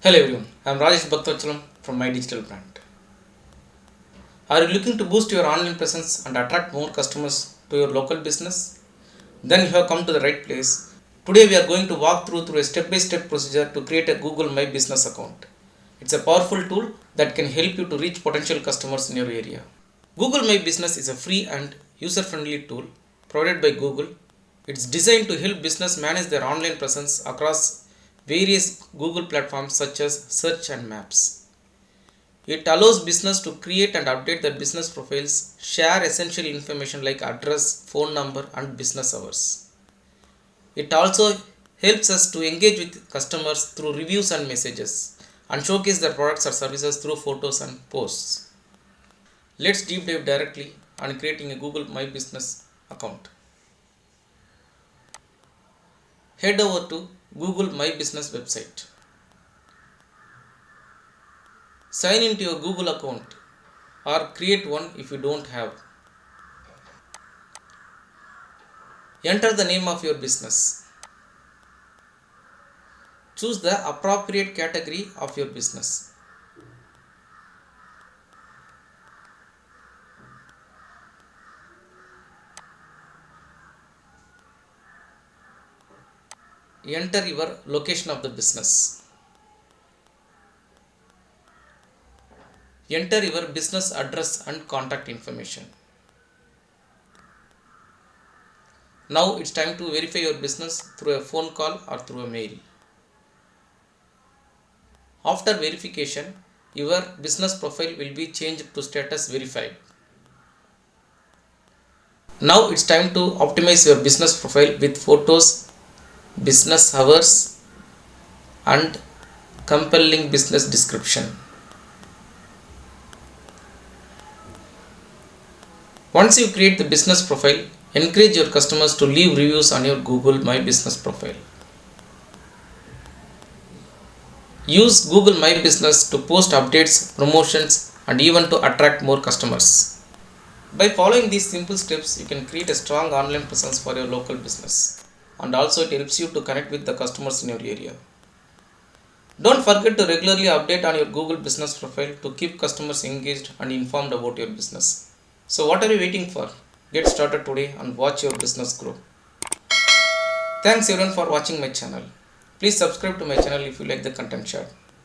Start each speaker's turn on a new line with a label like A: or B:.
A: Hello everyone, I am Rajesh Bakthavachalam from MyDigitalBrand. Are you looking to boost your online presence and attract more customers to your local business? Then you have come to the right place. Today we are going to walk through a step-by-step procedure to create a Google My Business account. It's a powerful tool that can help you to reach potential customers in your area. Google My Business is a free and user-friendly tool provided by Google. It's designed to help business manage their online presence across various Google platforms such as search and maps. It allows business to create and update their business profiles, share essential information like address, phone number, and business hours. It also helps us to engage with customers through reviews and messages and showcase their products or services through photos and posts. Let's deep dive directly on creating a Google My Business account. Head over to Google My Business website. Sign into your Google account or create one if you don't have. Enter the name of your business. Choose the appropriate category of your business. Enter your location of the business. Enter your business address and contact information. Now it's time to verify your business through a phone call or through a mail. After verification, your business profile will be changed to status verified. Now it's time to optimize your business profile with photos, business hours, and compelling business description. Once you create the business profile, encourage your customers to leave reviews on your Google My Business profile. Use Google My Business to post updates, promotions, and even to attract more customers. By following these simple steps, you can create a strong online presence for your local business, and also it helps you to connect with the customers in your area. Don't forget to regularly update on your Google Business profile to keep customers engaged and informed about your business. So what are you waiting for? Get started today and watch your business grow. Thanks everyone for watching my channel. Please subscribe to my channel if you like the content shared.